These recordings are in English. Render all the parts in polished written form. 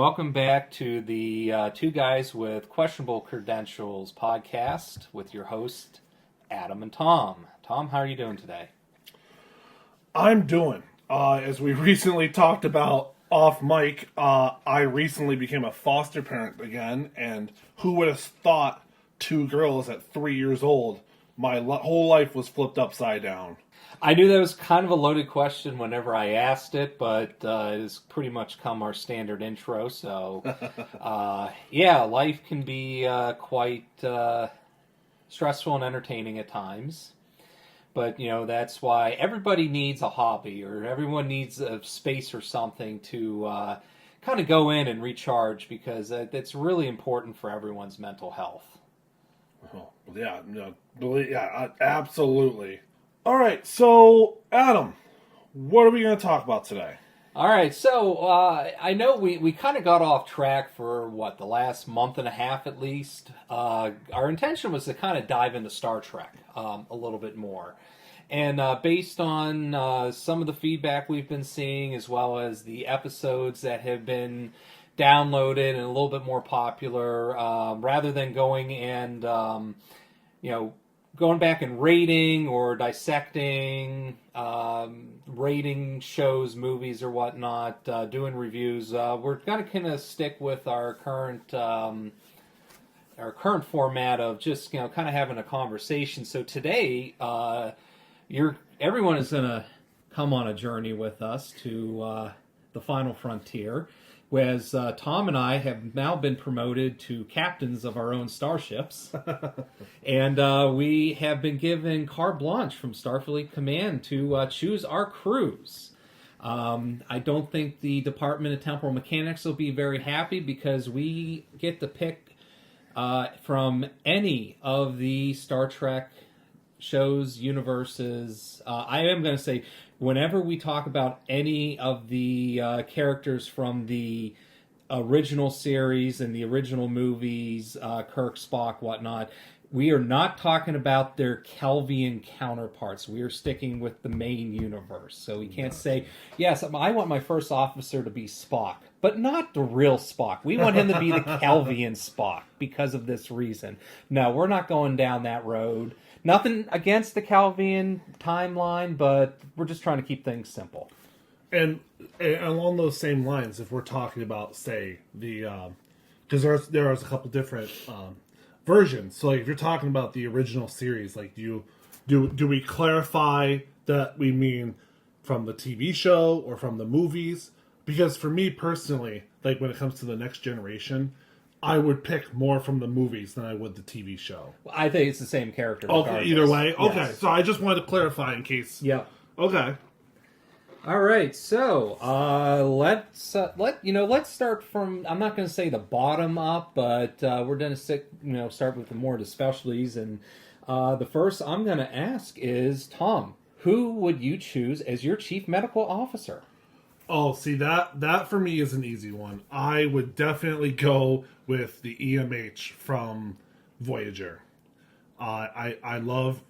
welcome back to the Two Guys with Questionable Credentials podcast with your host, Adam and Tom. Tom, how are you doing today? I'm doing. As we recently talked about off mic, I recently became a foster parent again, and who would have thought two girls at 3 years old, my whole life was flipped upside down. I knew that was kind of a loaded question whenever I asked it, but it has pretty much come our standard intro. So, yeah, life can be quite stressful and entertaining at times. But, you know, that's why everybody needs a hobby or everyone needs a space or something to kind of go in and recharge because it's really important for everyone's mental health. Oh, yeah, absolutely. All right, so, Adam, what are we going to talk about today? All right, so I know we kind of got off track for, the last month and a half at least. Our intention was to kind of dive into Star Trek a little bit more. And based on some of the feedback we've been seeing, as well as the episodes that have been downloaded and a little bit more popular, rather than going and, going back and rating or dissecting, rating shows, movies, or whatnot, doing reviews, we're going to kind of stick with our current format of just kind of having a conversation. So today, everyone is going to come on a journey with us to the final frontier. Whereas Tom and I have now been promoted to captains of our own starships. And we have been given carte blanche from Starfleet Command to choose our crews. I don't think the Department of Temporal Mechanics will be very happy because we get to pick from any of the Star Trek shows, universes. I am going to say, whenever we talk about any of the characters from the original series and the original movies, Kirk, Spock, whatnot, we are not talking about their Kelvian counterparts. We are sticking with the main universe. So we can't say, yes, I want my first officer to be Spock, but not the real Spock. We want him to be the Kelvian Spock because of this reason. No, we're not going down that road. Nothing against the Kelvian timeline, but we're just trying to keep things simple. And along those same lines, if we're talking about, say, the... because there's a couple different versions. So, like, if you're talking about the original series, like, do we clarify that we mean from the TV show or from the movies? Because for me personally, like, when it comes to the next generation, I would pick more from the movies than I would the TV show. I think it's the same character. Okay, either way. Okay, yes. So I just wanted to clarify in case. Yep. Okay. All right. So let's start from. I'm not going to say the bottom up, but we're going to start with the more of the specialties. And the first I'm going to ask is Tom. Who would you choose as your chief medical officer? Oh, see, that for me is an easy one. I would definitely go with the EMH from Voyager. I love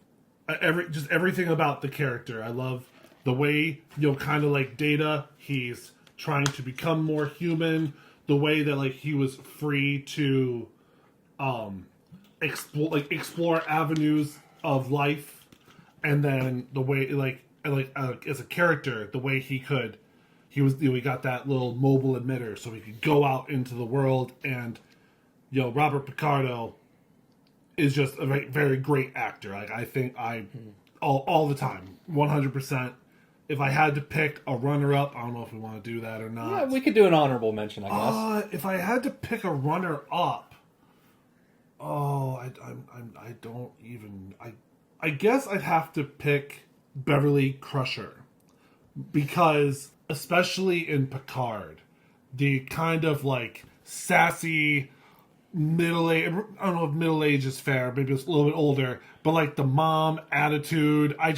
everything about the character. I love the way, kind of like Data, he's trying to become more human. The way that, like, he was free to explore avenues of life, and then the way, as a character, the way he could. We got that little mobile emitter, so he could go out into the world. And Robert Picardo is just a very, very great actor. Like, I think all the time, 100%. If I had to pick a runner-up, I don't know if we want to do that or not. Yeah, we could do an honorable mention, I guess. If I had to pick a runner-up, I don't even. I guess I'd have to pick Beverly Crusher, because especially in Picard, the kind of, like, sassy middle age, I don't know if middle age is fair, maybe it's a little bit older, but, like, the mom attitude, I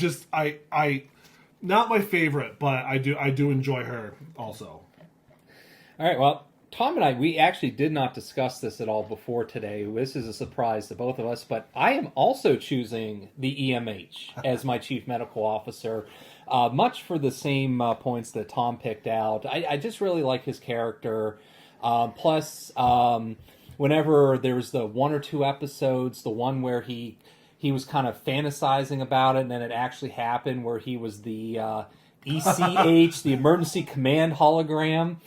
not my favorite, but I do enjoy her also. All right, well, Tom and we actually did not discuss this at all before today. This is a surprise to both of us, but I am also choosing the EMH as my chief medical officer. Much for the same points that Tom picked out. I just really like his character. Plus, whenever there was the one or two episodes, the one where he was kind of fantasizing about it, and then it actually happened, where he was the ECH, the emergency command hologram.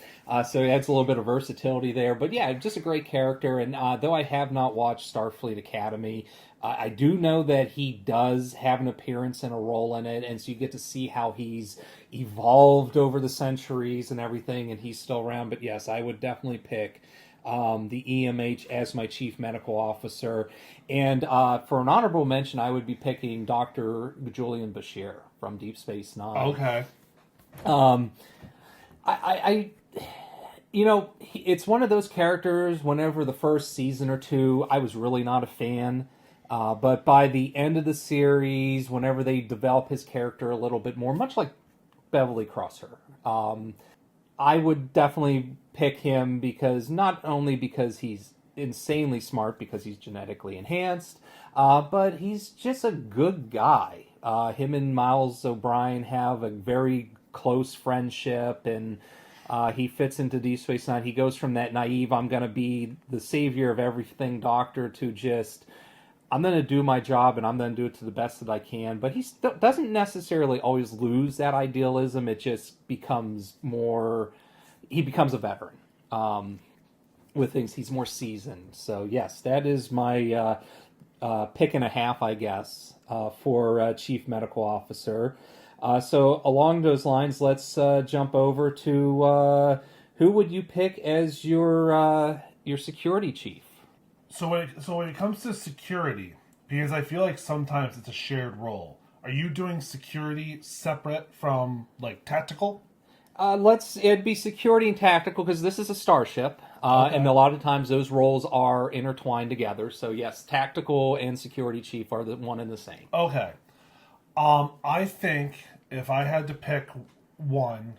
So it adds a little bit of versatility there. But yeah, just a great character. And though I have not watched Starfleet Academy, I do know that he does have an appearance and a role in it. And so you get to see how he's evolved over the centuries and everything, and he's still around. But yes, I would definitely pick the EMH as my chief medical officer. And for an honorable mention, I would be picking Dr. Julian Bashir from Deep Space Nine. Okay. I it's one of those characters, whenever the first season or two, I was really not a fan. But by the end of the series, whenever they develop his character a little bit more, much like Beverly Crusher, I would definitely pick him because not only because he's insanely smart because he's genetically enhanced, but he's just a good guy. Him and Miles O'Brien have a very close friendship, and he fits into Deep Space Nine. He goes from that naive, I'm going to be the savior of everything doctor, to just, I'm going to do my job and I'm going to do it to the best that I can. But he doesn't necessarily always lose that idealism. It just becomes more, he becomes a veteran with things. He's more seasoned. So yes, that is my pick and a half, I guess, for chief medical officer. So along those lines, let's jump over to who would you pick as your security chief? So when it comes to security, because I feel like sometimes it's a shared role. Are you doing security separate from like tactical? It'd be security and tactical because this is a starship, and a lot of times those roles are intertwined together. So yes, tactical and security chief are the one and the same. Okay. I think if I had to pick one,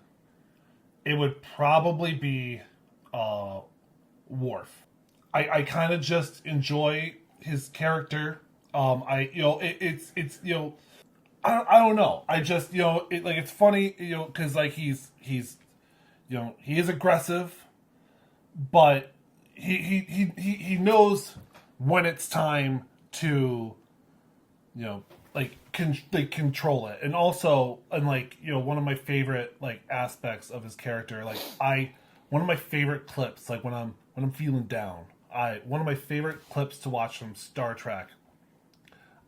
it would probably be Worf. I kind of just enjoy his character. It's I don't know. I just it's funny because like he's he is aggressive, but he knows when it's time to control it. And also, and one of my favorite aspects of his character, one of my favorite clips, when I'm feeling down, one of my favorite clips to watch from Star Trek.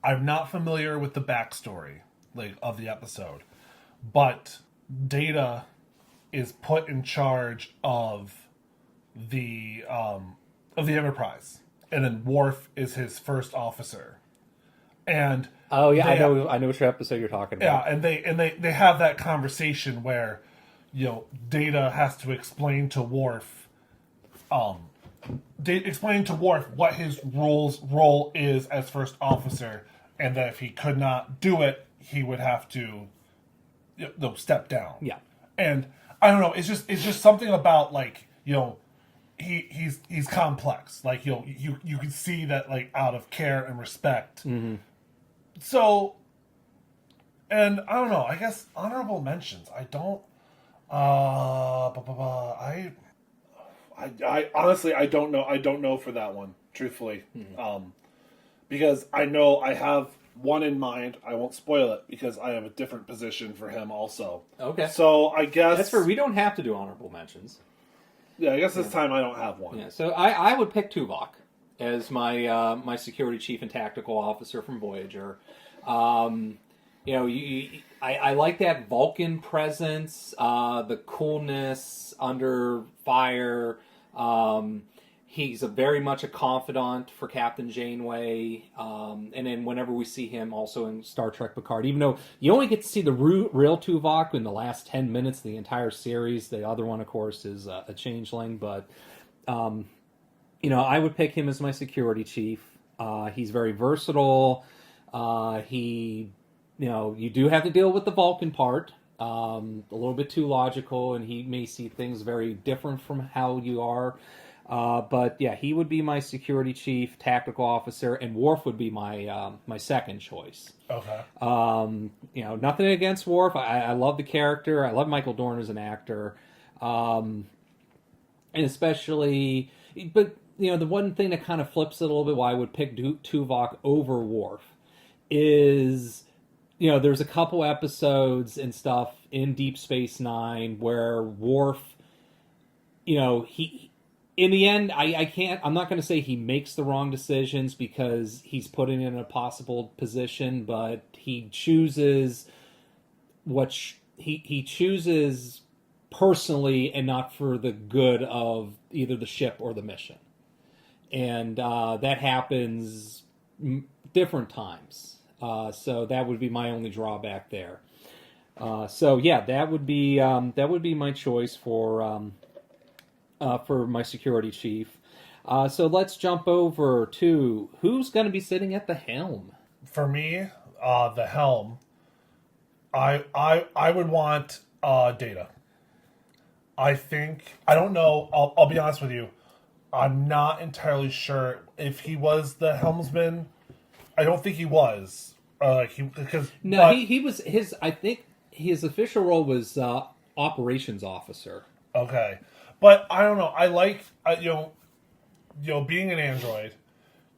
I'm not familiar with the backstory of the episode, but Data is put in charge of the Enterprise, and then Worf is his first officer. And oh yeah, I know which episode you're talking about. Yeah, and they have that conversation where Data has to explain to Worf what his role is as first officer, and that if he could not do it, he would have to step down. Yeah. And I don't know, it's just something about he's complex. You can see that out of care and respect. Mm-hmm. So, and I don't know, I guess honorable mentions. I don't I honestly I don't know for that one, truthfully. Mm-hmm. Because I know I have one in mind. I won't spoil it because I have a different position for him also. Okay. So I guess that's fair. We don't have to do honorable mentions. Yeah, I guess this time I don't have one. Yeah. So I would pick Tuvok as my security chief and tactical officer from Voyager. I like that Vulcan presence, the coolness under fire. He's very much a confidant for Captain Janeway, and then whenever we see him also in Star Trek Picard, even though you only get to see the real Tuvok in the last 10 minutes of the entire series, the other one, of course, is a changeling, but I would pick him as my security chief. He's very versatile. You do have to deal with the Vulcan part, a little bit too logical, and he may see things very different from how you are. But yeah, he would be my security chief, tactical officer, and Worf would be my second choice. Okay. Nothing against Worf. I love the character. I love Michael Dorn as an actor. and especially, but the one thing that kind of flips it a little bit, why I would pick Tuvok over Worf, is there's a couple episodes and stuff in Deep Space Nine where Worf, he in the end, I'm not going to say he makes the wrong decisions because he's put in a possible position, but he chooses he chooses personally and not for the good of either the ship or the mission. And that happens different times. So that would be my only drawback there. So yeah, that would be my choice for my security chief. So let's jump over to who's going to be sitting at the helm. For me, the helm, I would want Data. I don't know. I'll be honest with you. I'm not entirely sure if he was the helmsman. I don't think he was. He was his. I think his official role was operations officer. Okay, but I don't know. I like being an android.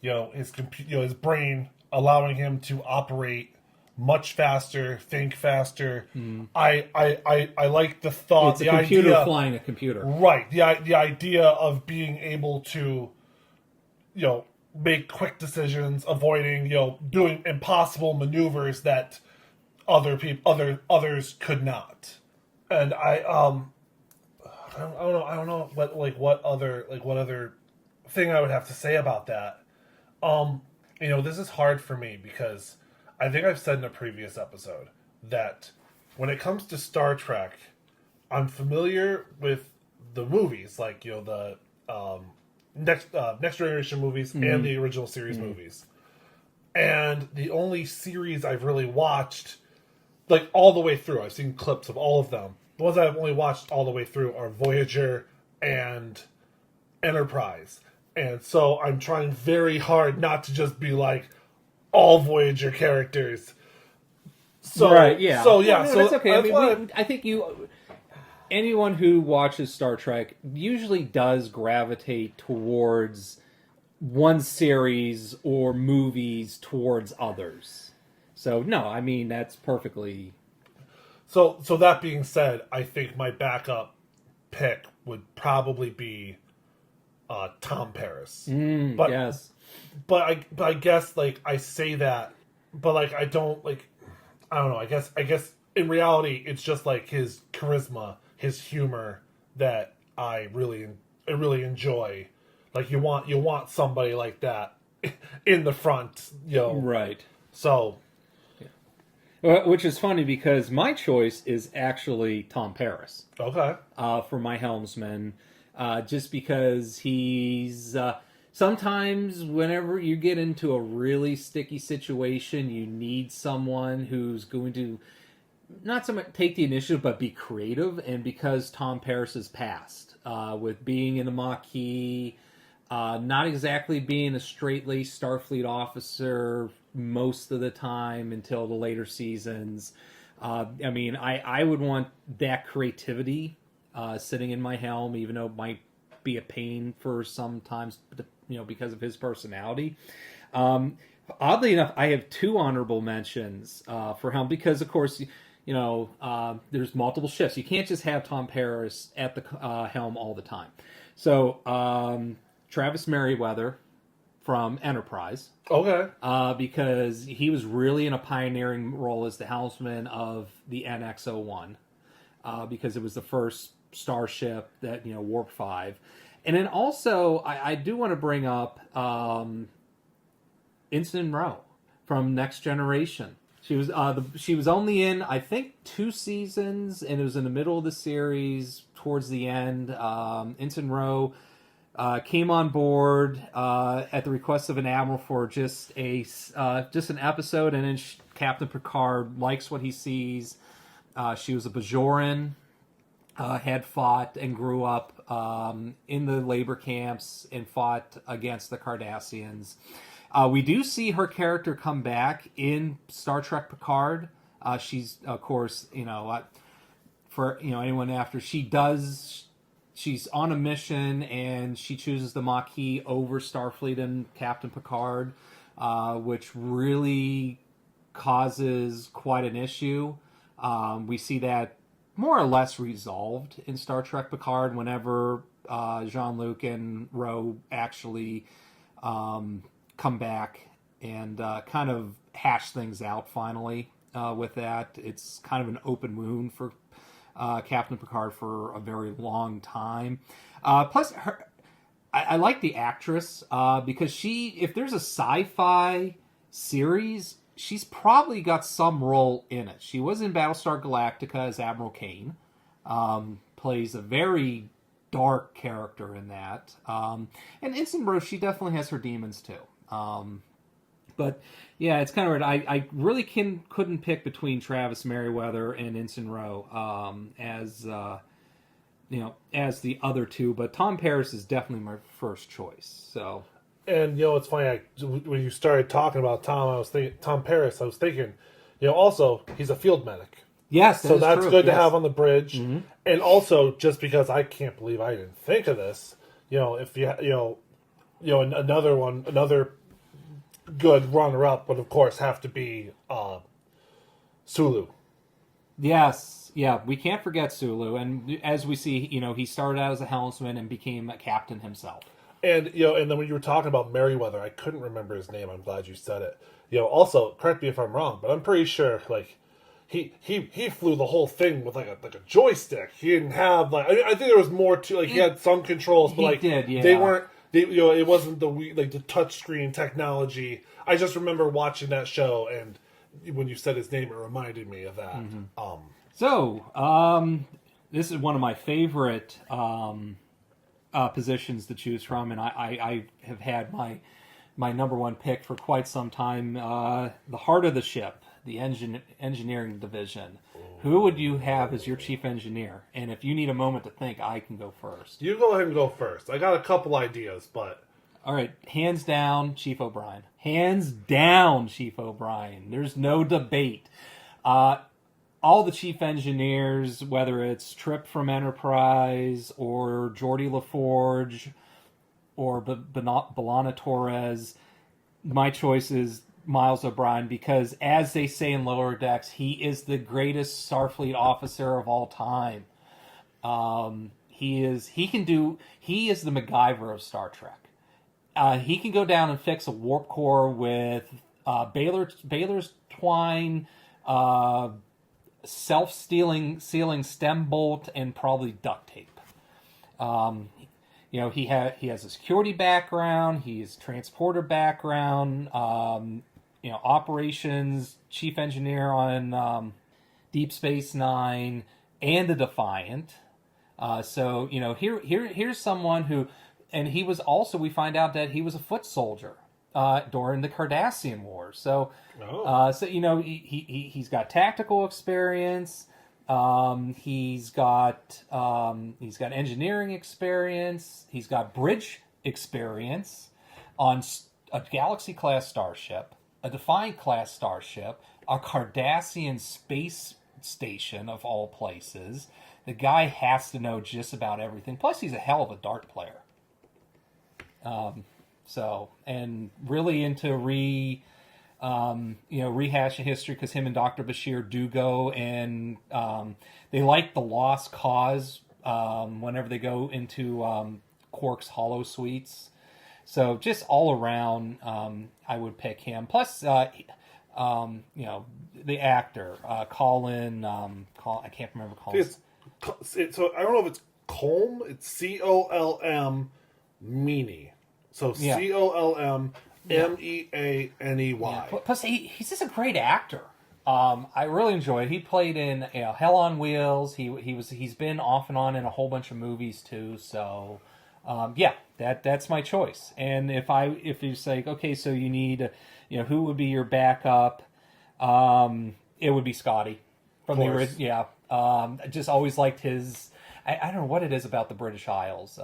His brain allowing him to operate much faster, think faster. I like the thought. It's a computer flying a computer, right? The idea of being able to, make quick decisions, avoiding doing impossible maneuvers that others could not. And I don't know what other thing I would have to say about that. This is hard for me because I think I've said in a previous episode that when it comes to Star Trek, I'm familiar with the movies, like the next generation movies and the original series movies, and the only series I've really watched, like all the way through, I've seen clips of all of them. The ones I've only watched all the way through are Voyager and Enterprise, and so I'm trying very hard not to just be like all Voyager characters. So right, yeah. So yeah, no, so that's okay. I think anyone who watches Star Trek usually does gravitate towards one series or movies towards others. So no, that's perfectly. So that being said, I think my backup pick would probably be Tom Paris. But yes. But I guess I say that, but I don't I don't know. I guess in reality it's just his charisma, his humor that I really enjoy. You want somebody like that in the front, Right. So, which is funny because my choice is actually Tom Paris. Okay. For my helmsman, just because he's. Sometimes whenever you get into a really sticky situation, you need someone who's going to not so much take the initiative, but be creative. And because Tom Paris has passed, with being in the Maquis, not exactly being a straight-laced Starfleet officer most of the time until the later seasons, I would want that creativity sitting in my helm, even though it might be a pain for sometimes, because of his personality. Oddly enough, I have two honorable mentions for helm because, of course, there's multiple shifts. You can't just have Tom Paris at the helm all the time. So Travis Merriweather from Enterprise. Okay. Because he was really in a pioneering role as the helmsman of the NX-01, because it was the first starship that, Warp 5. And then also, I do want to bring up Ensign Rowe from Next Generation. She was only in, I think, 2 seasons, and it was in the middle of the series, towards the end. Ensign Rowe came on board at the request of an admiral for just an episode, and then Captain Picard likes what he sees. She was a Bajoran. Had fought and grew up in the labor camps and fought against the Cardassians. We do see her character come back in Star Trek Picard. She's, of course, for anyone after, she does she's on a mission, and she chooses the Maquis over Starfleet and Captain Picard, which really causes quite an issue. We see that more or less resolved in Star Trek Picard whenever Jean-Luc and Ro actually come back and kind of hash things out finally with that. It's kind of an open wound for Captain Picard for a very long time. Plus, I like the actress because if there's a sci-fi series, she's probably got some role in it. She was in Battlestar Galactica as Admiral Kane. Plays a very dark character in that. And Ensign Rose, she definitely has her demons too. But yeah, it's kind of weird. I really couldn't pick between Travis Merriweather and Ensign Rowe as as the other two. But Tom Paris is definitely my first choice. So. And it's funny. When you started talking about Tom Paris. I was thinking, also he's a field medic. Yes, so that's true. good to Yes. have on the bridge. Mm-hmm. And also, just because I can't believe I didn't think of this, if another good runner-up would of course have to be Sulu. Yes, yeah, we can't forget Sulu, and as we see, he started out as a helmsman and became a captain himself. And and then when you were talking about Merriweather, I couldn't remember his name. I'm glad you said it. Also, correct me if I'm wrong, but I'm pretty sure he flew the whole thing with like a joystick. He didn't have I think there was more to he had some controls, but they weren't. It wasn't the touchscreen technology. I just remember watching that show, and when you said his name, it reminded me of that. Mm-hmm. This is one of my favorite positions to choose from, and I have had my number one pick for quite some time. The heart of the ship, the engineering division. Who would you have as your chief engineer? And if you need a moment to think, I can go first. You go ahead and go first. I got a couple ideas, but... All right, hands down, Chief O'Brien. Hands down, Chief O'Brien. There's no debate. All the chief engineers, whether it's Trip from Enterprise or Geordie LaForge or B'Elanna Torres, my choice is Miles O'Brien, because as they say in Lower Decks, he is the greatest Starfleet officer of all time. He is the MacGyver of Star Trek. He can go down and fix a warp core with Baylor's twine, self-sealing stem bolt, and probably duct tape. He has a security background. He's transporter background. Operations chief engineer on Deep Space Nine and the Defiant. Here's someone who, and he was also, we find out that he was a foot soldier during the Cardassian Wars. So, he's got tactical experience. He's got engineering experience. He's got bridge experience on a Galaxy class starship, a Defiant class starship, a Cardassian space station of all places. The guy has to know just about everything. Plus, he's a hell of a dart player. And really into rehashing history, because him and Dr. Bashir do go and they like the Lost Cause whenever they go into Quark's Hollow Suites. So just all around, I would pick him. Plus, the actor, Colin. I can't remember Colin. So I don't know if it's Colm. It's Colm Meaney. So Colm Meaney. Yeah. Plus, he's just a great actor. I really enjoy it. He played in Hell on Wheels. He's been off and on in a whole bunch of movies too. So that's my choice. And if you say, okay, so you need who would be your backup, it would be Scotty from the original. Yeah, I just always liked his. I don't know what it is about the British Isles.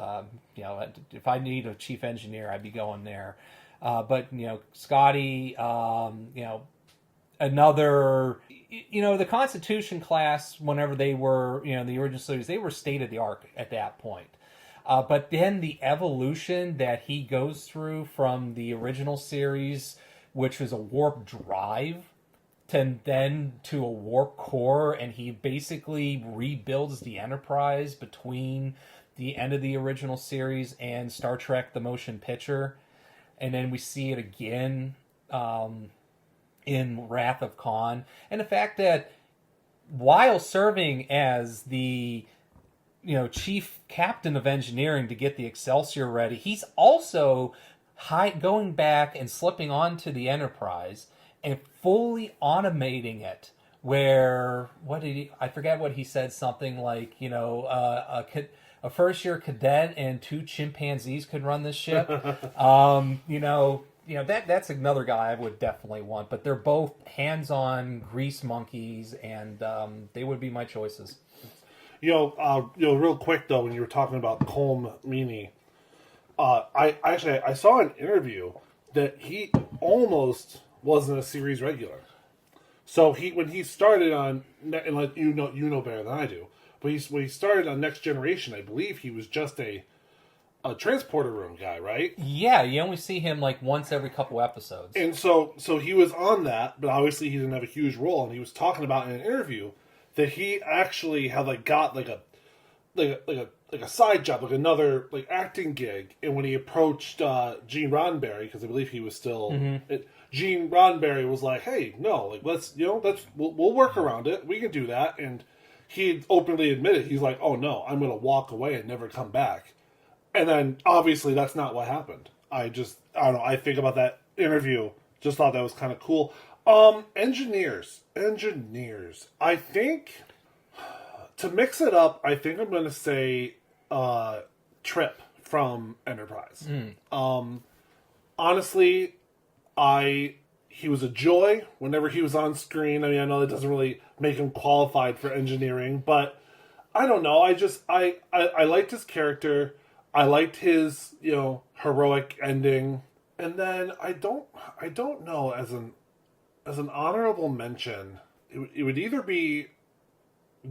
If I need a chief engineer, I'd be going there. But Scotty, another, the Constitution class, whenever they were, the original series, they were state of the art at that point. But then the evolution that he goes through from the original series, which was a warp drive, to then to a warp core, and he basically rebuilds the Enterprise between the end of the original series and Star Trek: The Motion Picture, and then we see it again in Wrath of Khan, and the fact that while serving as the chief captain of engineering to get the Excelsior ready, he's also going back and slipping onto the Enterprise and fully automating it. Where I forget what he said, something like a first year cadet and 2 chimpanzees could run this ship. That's another guy I would definitely want. But they're both hands-on grease monkeys, and they would be my choices. Real quick though, when you were talking about Colm Meaney, I saw an interview that he almost wasn't a series regular. So when he started on, and like you know better than I do, but when he started on Next Generation, I believe he was just a transporter room guy, right? Yeah, you only see him like once every couple episodes. And so he was on that, but obviously he didn't have a huge role. And he was talking about in an interview that he actually had got a side job, like another acting gig. And when he approached Gene Roddenberry, because I believe he was still, Gene Roddenberry was like, "Hey, no, we'll work around it. We can do that." And he openly admitted, he's like, "Oh no, I'm going to walk away and never come back." And then obviously that's not what happened. I don't know. I think about that interview, just thought that was kind of cool. Engineers. I think, to mix it up, I think I'm going to say Trip from Enterprise. Honestly, he was a joy whenever he was on screen. I mean, I know that doesn't really make him qualified for engineering, but I don't know. I liked his character. I liked his, heroic ending. And then I don't know, as an honorable mention, it would either be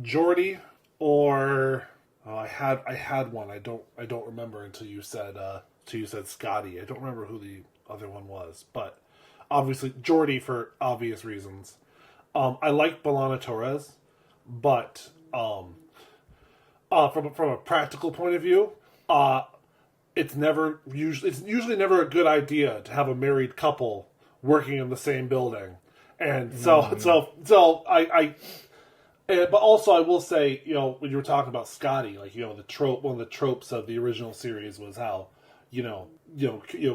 Geordi or I had one. I don't remember until you said Scotty. I don't remember who the other one was, but obviously Geordi for obvious reasons. I like B'Elanna Torres, but from a practical point of view, it's usually never a good idea to have a married couple working in the same building, and so I but also I will say, when you were talking about Scotty, the trope, one of the tropes of the original series was how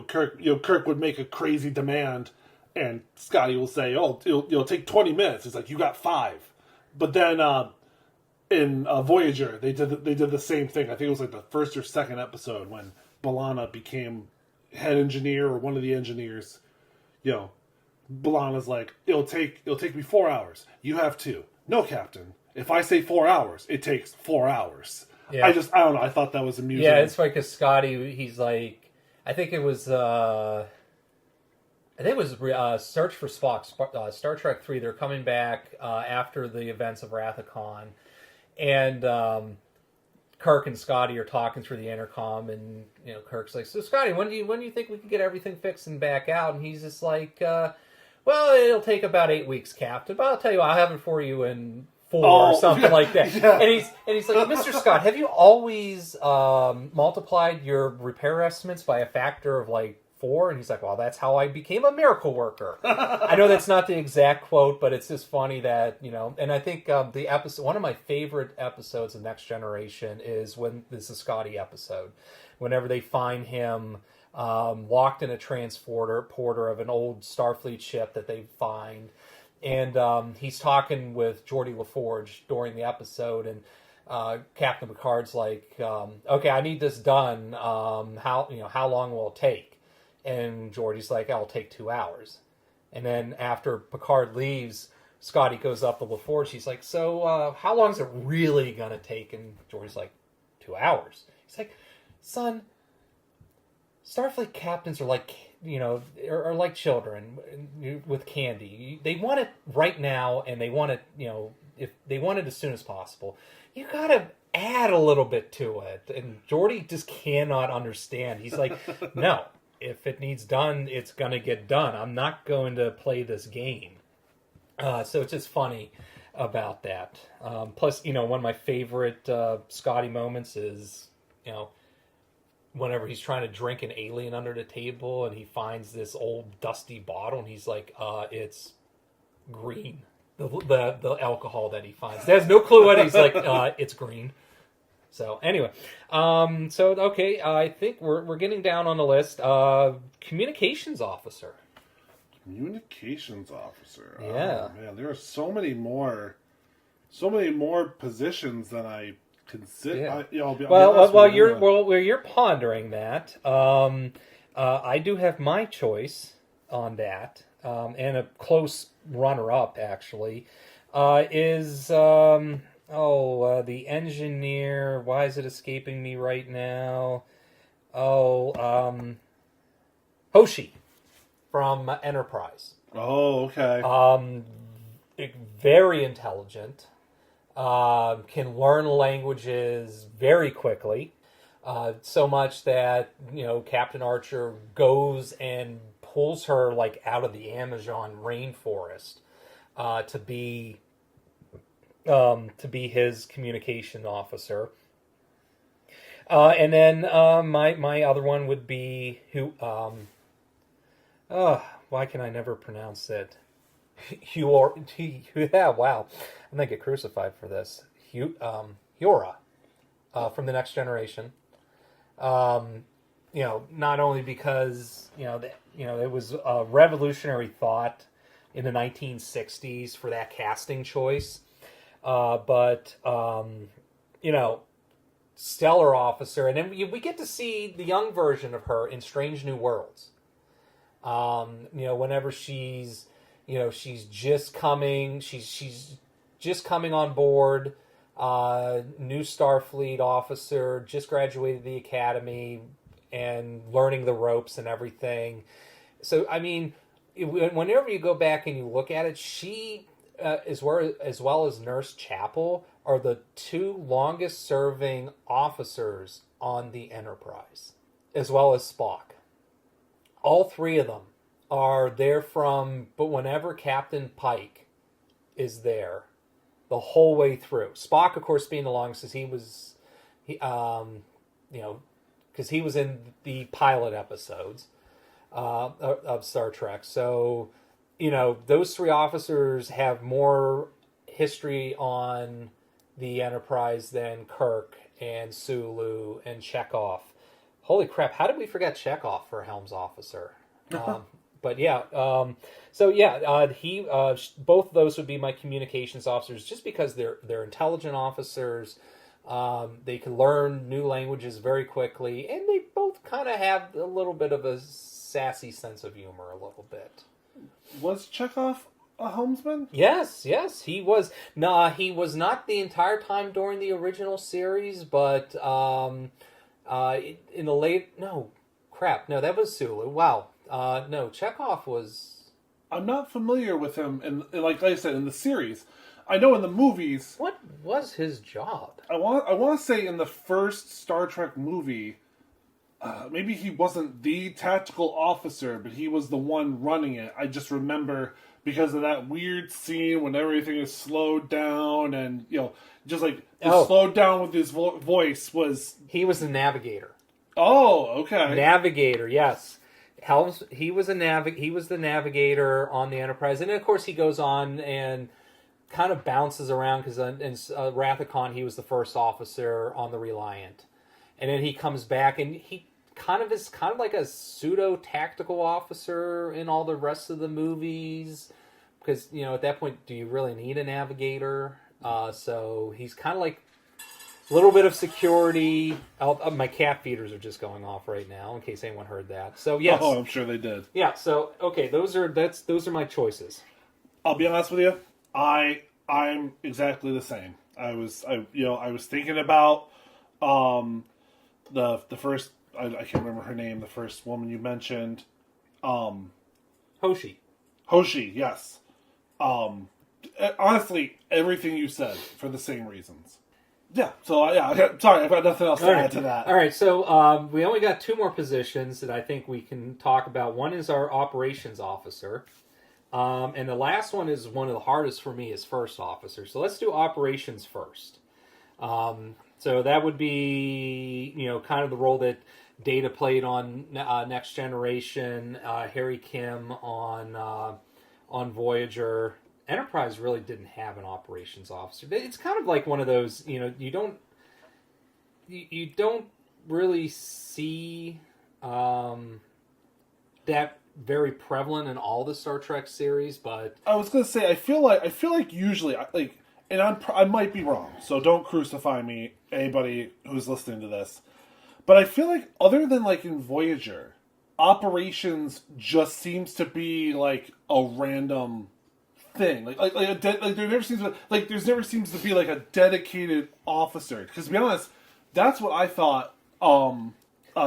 Kirk would make a crazy demand, and Scotty will say, "Oh, it'll take 20 minutes." It's like, "You got 5," but then in Voyager, they did the same thing. I think it was like the first or second episode when B'Elanna became head engineer or one of the engineers. B'Elanna's like, it'll take me 4 hours. You have 2. No, Captain. If I say 4 hours, it takes 4 hours. Yeah. I don't know. I thought that was amusing. Yeah, it's funny because Scotty, he's like, I think it was Search for Spock, Star Trek 3. They're coming back after the events of Wrath of Khan. And Kirk and Scotty are talking through the intercom, and Kirk's like, "So Scotty, when do you think we can get everything fixed and back out?" And he's just like, "Well, it'll take about 8 weeks, Captain. But I'll tell you, I'll have it for you in 4 or something like that." Yeah. And he's like, "Mr. Scott, have you always multiplied your repair estimates by a factor of 4?" And he's like, "Well, that's how I became a miracle worker." I know that's not the exact quote, but it's just funny that, and I think the episode, one of my favorite episodes of Next Generation is when this is Scotty episode, whenever they find him locked in a transporter of an old Starfleet ship that they find, and he's talking with Geordi LaForge during the episode, and Captain Picard's like, "Okay, I need this done. How long will it take?" And Geordi's like, "It'll take 2 hours." And then after Picard leaves, Scotty goes up to LaForge. He's like, "So how long is it really going to take?" And Geordi's like, 2 hours. He's like, "Son, Starfleet captains are like, are like children with candy. They want it right now, and they want it, if they want it as soon as possible, you gotta add a little bit to it. And Geordi just cannot understand. He's like, no, if it needs done, it's gonna get done. I'm not going to play this game. So it's just funny about that. Plus, one of my favorite Scotty moments is, whenever he's trying to drink an alien under the table and he finds this old dusty bottle and he's like, it's green. The alcohol that he finds. He has no clue what he's like, it's green. So anyway, okay, I think we're getting down on the list. Communications officer. Communications officer. Yeah. Oh, man, there are so many more positions than I consider. Yeah. I'll be While you're pondering that, I do have my choice on that, and a close runner-up actually is the engineer. Why is it escaping me right now? Hoshi from Enterprise. Oh, okay. Very intelligent. Can learn languages very quickly. So much that, Captain Archer goes and pulls her like out of the Amazon rainforest to be his communication officer. And then my other one would be why can I never pronounce it? Yeah, wow. I'm going to get crucified for this. Hura from The Next Generation. Not only because, it was a revolutionary thought in the 1960s for that casting choice. But stellar officer. And then we get to see the young version of her in Strange New Worlds. Whenever she's just coming on board, new Starfleet officer, just graduated the academy and learning the ropes and everything. So, I mean, whenever you go back and you look at it, she, as well as Nurse Chapel, are the two longest serving officers on the Enterprise, as well as Spock. All three of them are there but whenever Captain Pike is there, the whole way through. Spock, of course, being the longest, because he was in the pilot episodes of Star Trek. So, those three officers have more history on the Enterprise than Kirk and Sulu and Chekhov. Holy crap! How did we forget Chekhov for Helm's officer? But yeah, both of those would be my communications officers, just because they're intelligent officers. They can learn new languages very quickly, and they both kind of have a little bit of a sassy sense of humor, a little bit. Was Chekhov a helmsman? Yes, he was. Nah, he was not the entire time during the original series, but in the late... No, that was Sulu. Wow. No, Chekhov was... I'm not familiar with him, and like I said, in the series. I know in the movies... What was his job? I want to say in the first Star Trek movie, maybe he wasn't the tactical officer, but he was the one running it. I just remember because of that weird scene when everything is slowed down, and just like slowed down with his voice was... He was the navigator. Oh, okay. Navigator, yes. He was the navigator on the Enterprise, and then, of course he goes on and kind of bounces around because in Wrath-Con he was the first officer on the Reliant, and then he comes back and he is kind of like a pseudo tactical officer in all the rest of the movies, because at that point, do you really need a navigator? So he's kind of like a little bit of security. My cat feeders are just going off right now, in case anyone heard that. So yes, I'm sure they did. Yeah. So okay, those are my choices. I'll be honest with you. I'm exactly the same. I was thinking about the first. I can't remember her name. The first woman you mentioned, Hoshi. Hoshi, yes. honestly, everything you said for the same reasons. Yeah. So sorry, I've got nothing else to add to that. All right. So we only got 2 more positions that I think we can talk about. One is our operations officer, and the last one is one of the hardest for me is first officer. So let's do operations first. So that would be kind of the role that Data played on Next Generation, Harry Kim on Voyager. Enterprise really didn't have an operations officer. It's kind of like one of those, you don't really see that very prevalent in all the Star Trek series. But I was gonna say, I feel like usually, and I might be wrong, so don't crucify me, anybody who's listening to this. But I feel like other than like in Voyager, operations just seems to be like a random thing. There never seems to be like a dedicated officer. Because to be honest, that's what I thought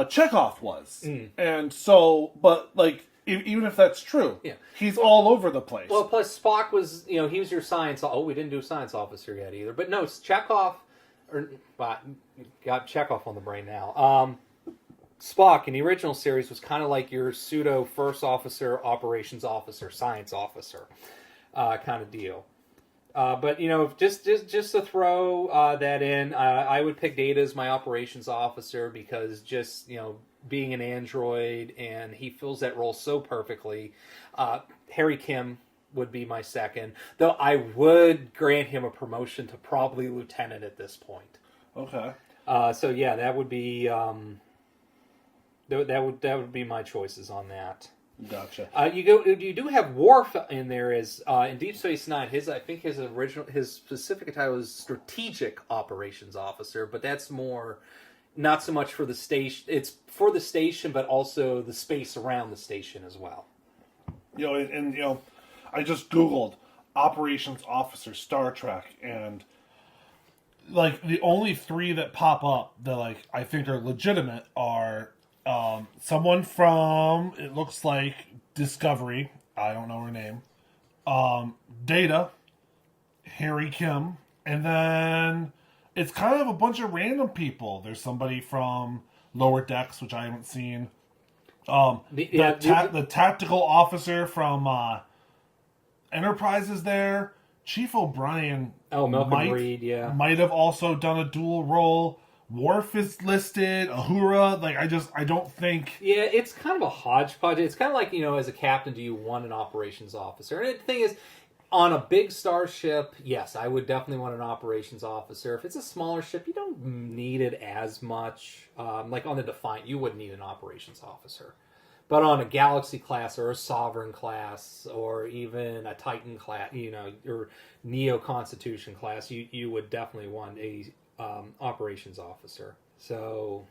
Chekhov was. And so, but like even if that's true, he's all over the place. Well, plus Spock was he was your science. Oh, we didn't do science officer yet either. But no, Chekhov. Got Chekhov on the brain now. Spock in the original series was kind of like your pseudo first officer, operations officer, science officer kind of deal. But just to throw that in, I would pick Data as my operations officer because just being an android and he fills that role so perfectly. Harry Kim would be my second, though I would grant him a promotion to probably lieutenant at this point. Okay. So yeah, that would be that would be my choices on that. Gotcha. You do have Worf in there as in Deep Space Nine. His specific title is Strategic Operations Officer, but that's more not so much for the station. It's for the station, but also the space around the station as well. I just Googled operations officer Star Trek, and like the only 3 that pop up that like I think are legitimate are someone from, it looks like, Discovery. I don't know her name. Data, Harry Kim, and then it's kind of a bunch of random people. There's somebody from Lower Decks, which I haven't seen. The tactical officer from Enterprise is there. Chief O'Brien might have also done a dual role. Worf is listed. Uhura, I don't think. Yeah, it's kind of a hodgepodge. It's kind of like as a captain, do you want an operations officer? And the thing is, on a big starship, yes, I would definitely want an operations officer. If it's a smaller ship, you don't need it as much. Like on the Defiant, you wouldn't need an operations officer. But on a Galaxy class or a Sovereign class or even a Titan class, or Neo Constitution class, you would definitely want a operations officer. So,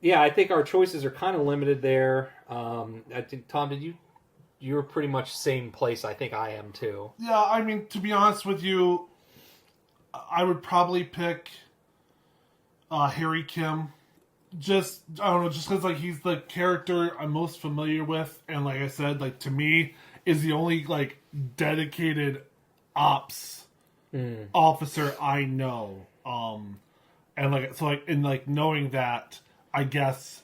yeah, I think our choices are kind of limited there. I think, Tom, you were pretty much same place I think I am too. Yeah, I mean, to be honest with you, I would probably pick Harry Kim. Just, I don't know, just because, like, he's the character I'm most familiar with, and like I said, like, to me, is the only, like, dedicated ops officer I know. And, like, so, like, in, like, knowing that, I guess,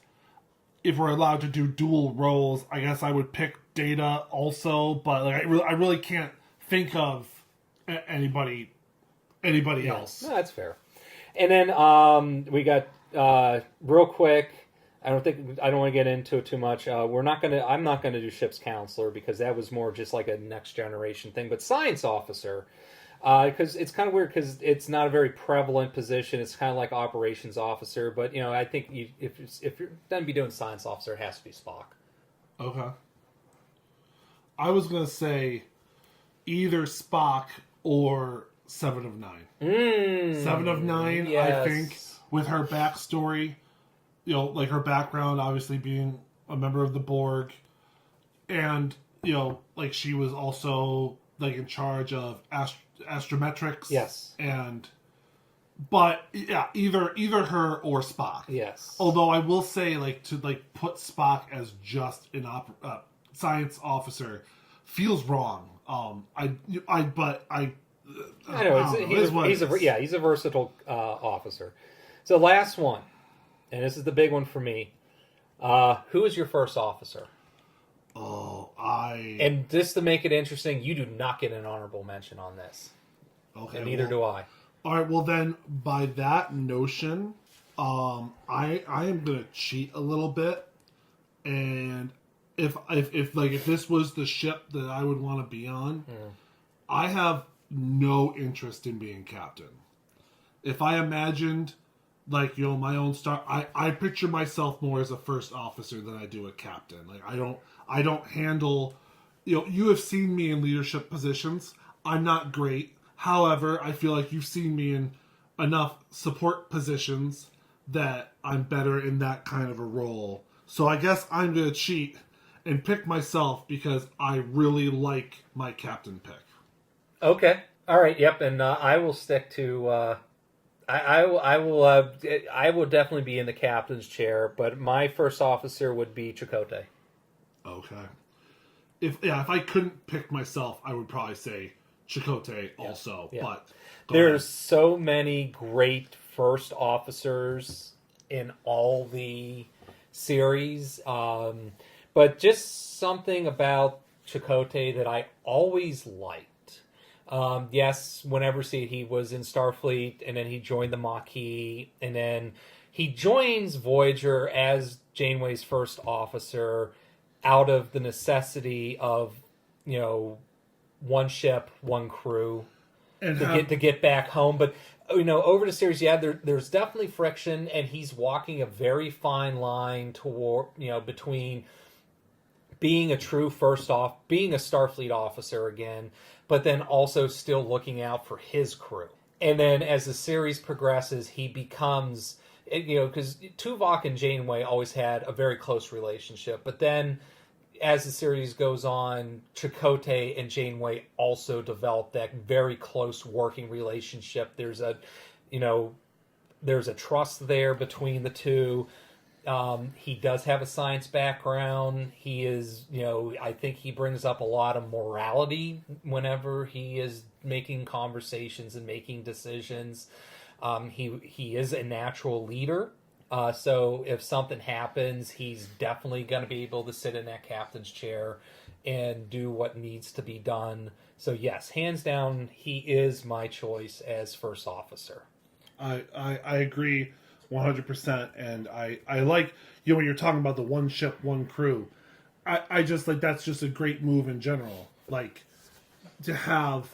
if we're allowed to do dual roles, I guess I would pick Data also, but, like, I really can't think of anybody else. No, that's fair. And then, we got, real quick, I don't want to get into it too much. I'm not gonna do ship's counselor because that was more just like a Next Generation thing. But science officer, because it's kind of weird because it's not a very prevalent position. It's kind of like operations officer. But I think if you're going to be doing science officer, it has to be Spock. Okay. I was gonna say either Spock or 7 of 9. 7 of 9, yes. I think. With her backstory, like her background, obviously being a member of the Borg, and like she was also like in charge of astrometrics. Yes. But yeah, either her or Spock. Yes. Although I will say, like, to like put Spock as just an science officer feels wrong. But I I know he's a versatile officer. So last one, and this is the big one for me. Who is your first officer? And just to make it interesting, you do not get an honorable mention on this. Okay, And neither do I. All right, well then, by that notion, I am gonna cheat a little bit, and if this was the ship that I would want to be on, I have no interest in being captain. If I imagined, like, my own star, I picture myself more as a first officer than I do a captain. Like, I don't handle, you have seen me in leadership positions. I'm not great. However, I feel like you've seen me in enough support positions that I'm better in that kind of a role. So I guess I'm going to cheat and pick myself because I really like my captain pick. Okay. All right. Yep. And I will stick to. I will definitely be in the captain's chair, but my first officer would be Chakotay. Okay. If I couldn't pick myself, I would probably say Chakotay also. Yeah. But there's so many great first officers in all the series, but just something about Chakotay that I always liked. Yes, whenever he was in Starfleet, and then he joined the Maquis, and then he joins Voyager as Janeway's first officer out of the necessity of, one ship, one crew and to get back home. But over the series, there's definitely friction, and he's walking a very fine line toward between being a true being a Starfleet officer again, but then also still looking out for his crew. And then as the series progresses, he becomes, because Tuvok and Janeway always had a very close relationship, but then as the series goes on, Chakotay and Janeway also develop that very close working relationship. There's a trust there between the two. He does have a science background. He is, I think he brings up a lot of morality whenever he is making conversations and making decisions. He is a natural leader. So if something happens, he's definitely going to be able to sit in that captain's chair and do what needs to be done. So yes, hands down, he is my choice as first officer. I agree 100%, and I like, when you're talking about the one ship, one crew, I just like, that's just a great move in general. Like, to have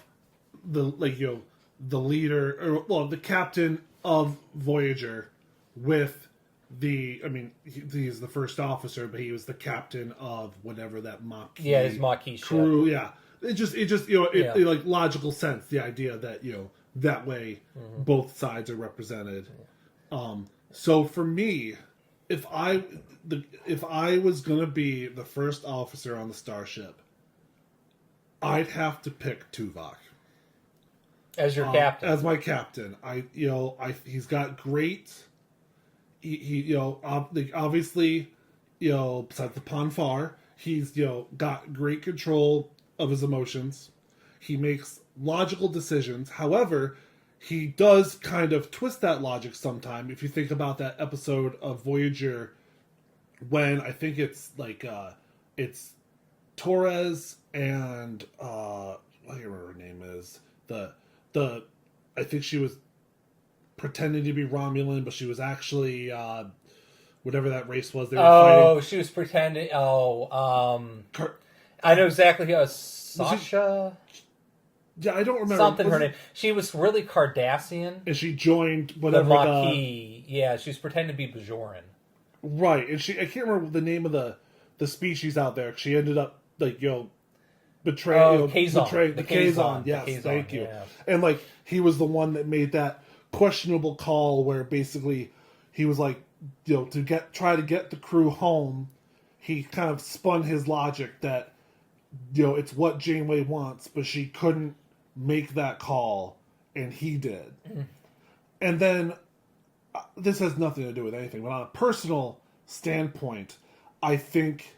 the leader, or the captain of Voyager with he's the first officer, but he was the captain of whatever that Maquis his Maquis crew. ship. Yeah, it just it like logical sense, the idea that that way both sides are represented. So for me, if I was gonna be the first officer on the starship, I'd have to pick Tuvok as your captain, as my captain. He's got great. He obviously, besides the Ponfar, he's got great control of his emotions. He makes logical decisions. However, he does kind of twist that logic sometime. If you think about that episode of Voyager, when I think it's it's Torres and I can't remember her name is I think she was pretending to be Romulan, but she was actually whatever that race was they were fighting. She was pretending. I know exactly who. Sasha. Yeah, I don't remember something her name. She was really Cardassian, and she joined whatever the Maquis. Yeah, she was pretending to be Bajoran. Right, and I can't remember the name of the species out there. She ended up betraying the Kazon. Yes, Kazon, thank you. Yeah. And he was the one that made that questionable call where basically he was to try to get the crew home. He kind of spun his logic that it's what Janeway wants, but she couldn't make that call, and he did. And then this has nothing to do with anything, but on a personal standpoint, I think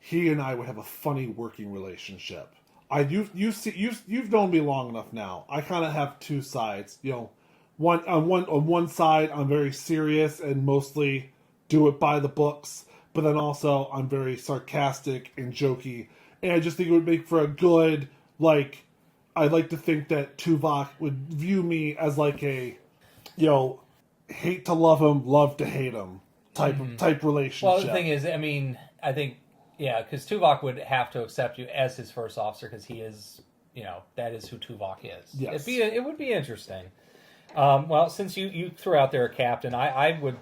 he and I would have a funny working relationship. You've known me long enough now. I kind of have two sides. On one side, I'm very serious and mostly do it by the books, but then also I'm very sarcastic and jokey, and I just think it would make for a good, like, I'd like to think that Tuvok would view me as like a, hate to love him, love to hate him type relationship. Well, the thing is, I mean, I think, yeah, because Tuvok would have to accept you as his first officer because he is, that is who Tuvok is. Yes. It would be interesting. Well, since you threw out there a captain, I would,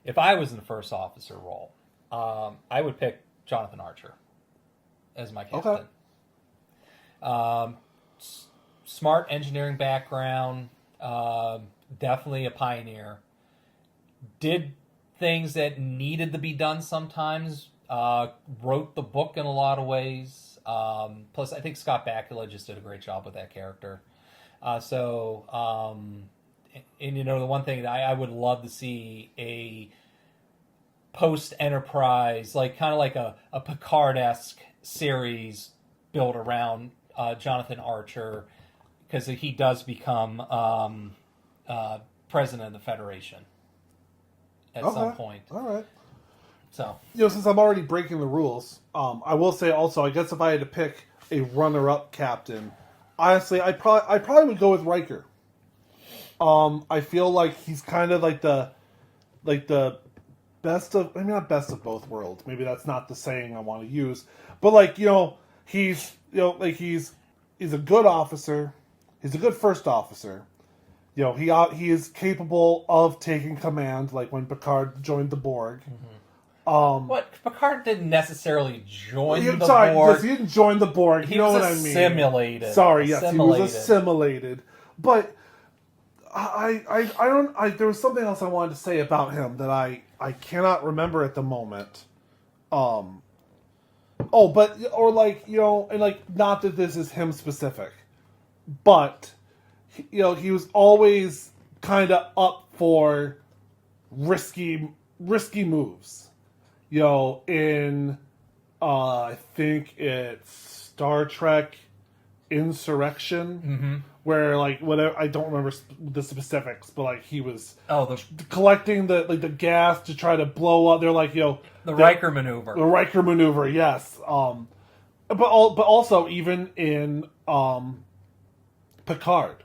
if I was in the first officer role, I would pick Jonathan Archer as my captain. Okay. Smart engineering background, definitely a pioneer. Did things that needed to be done sometimes. Wrote the book in a lot of ways. Plus, I think Scott Bakula just did a great job with that character. The one thing that I would love to see a post-Enterprise, like kind of like a Picard-esque series built around Jonathan Archer, because he does become president of the Federation at some point. All right. So, since I'm already breaking the rules, I will say also, I guess if I had to pick a runner-up captain, honestly, I probably would go with Riker. I feel like he's kind of like the best of, maybe not best of both worlds. Maybe that's not the saying I want to use, but he's a good officer. He's a good first officer. He is capable of taking command, like when Picard joined the Borg. But Picard didn't necessarily join the Borg. Borg. He didn't join the Borg. He you know was what I mean? assimilated. Sorry, yes, he was assimilated. But I don't. There was something else I wanted to say about him that I cannot remember at the moment. Not that this is him specific, but he was always kind of up for risky moves. I think it's Star Trek Insurrection, where whatever, I don't remember the specifics, but he was collecting the gas to try to blow up. They're the Riker maneuver. The Riker maneuver, yes. But also even in Picard,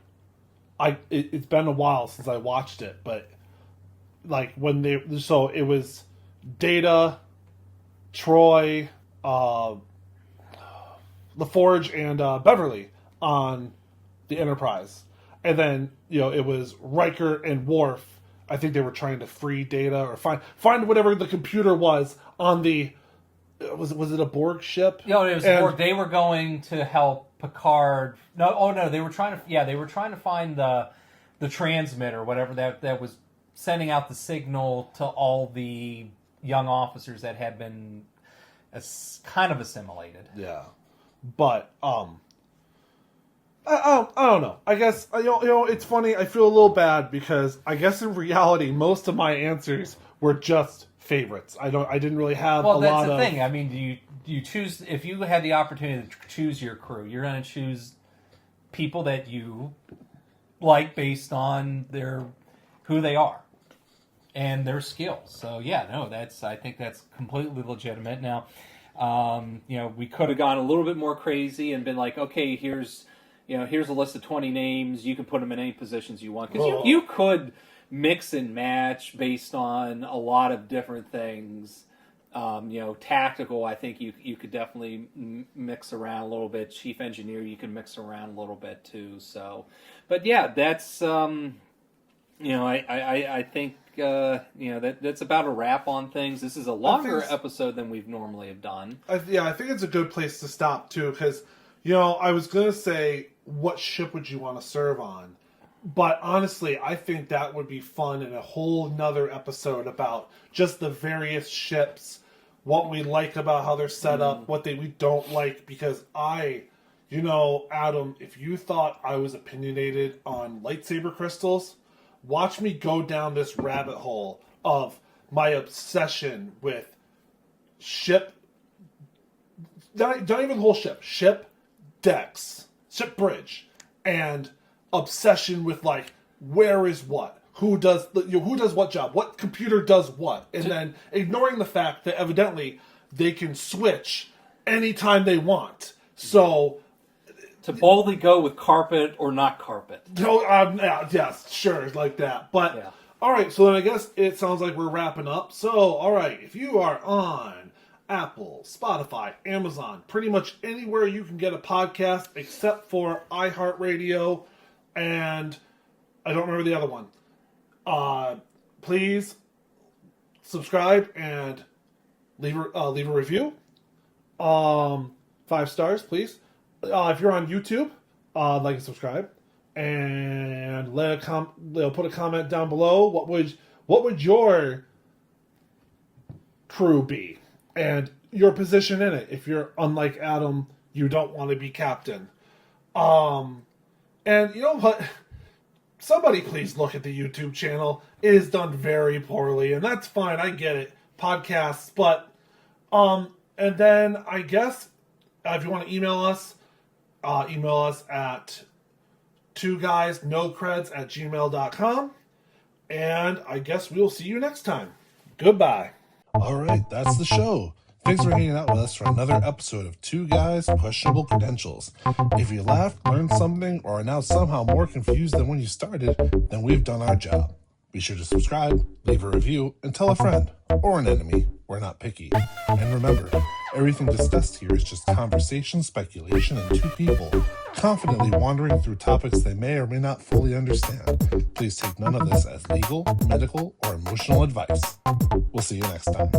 it's been a while since I watched it, but it was Data, Troy, LaForge, and Beverly on the Enterprise, and then it was Riker and Worf. I think they were trying to free Data or find whatever the computer was on the. Was it a Borg ship? No, it was Borg. They were going to help Picard. No, they were trying to find the transmitter, whatever that was sending out the signal to all the young officers that had been kind of assimilated. Yeah, but I don't know. I guess it's funny. I feel a little bad because I guess in reality most of my answers were just favorites. I didn't really have a lot of. Well, that's the thing. I mean, do you choose, if you had the opportunity to choose your crew, you're going to choose people that you like based on who they are and their skills. So I think that's completely legitimate. Now, we could have gone a little bit more crazy and been like, okay, here's a list of 20 names. You can put them in any positions you want, because you could mix and match based on a lot of different things. Tactical, I think you could definitely mix around a little bit. Chief engineer, you can mix around a little bit too. So, but yeah, that's I think that's about a wrap on things. This is a longer episode than we've normally have done. I think it's a good place to stop too, because I was gonna say, what ship would you want to serve on? But honestly, I think that would be fun in a whole nother episode about just the various ships, what we like about how they're set up, what we don't like. Because Adam, if you thought I was opinionated on lightsaber crystals, watch me go down this rabbit hole of my obsession with ship, not even the whole ship decks, ship bridge, and obsession with like where is what, who does what job, what computer does what, and then ignoring the fact that evidently they can switch anytime they want. So to boldly go with carpet or not carpet. no, yes, sure, like that. But Yeah. all right, so then I guess it sounds like we're wrapping up. So all right, if you are on Apple, Spotify, Amazon, pretty much anywhere you can get a podcast except for iHeartRadio, and I don't remember the other one. Please subscribe and leave a review. 5 stars, please. If you're on YouTube, like and subscribe, and put a comment down below. What would your crew be, and your position in it? If you're unlike Adam, you don't want to be captain. And you know what? Somebody please look at the YouTube channel. It is done very poorly, and that's fine. I get it. Podcasts, but and then I guess if you want to email us at 2guysnocreds@gmail.com, and I guess we'll see you next time. Goodbye. All right, that's the show. Thanks for hanging out with us for another episode of Two Guys Questionable Credentials. If you laughed, learned something, or are now somehow more confused than when you started, then we've done our job. Be sure to subscribe, leave a review, and tell a friend or an enemy. We're not picky. And remember, everything discussed here is just conversation, speculation, and two people confidently wandering through topics they may or may not fully understand. Please take none of this as legal, medical, or emotional advice. We'll see you next time.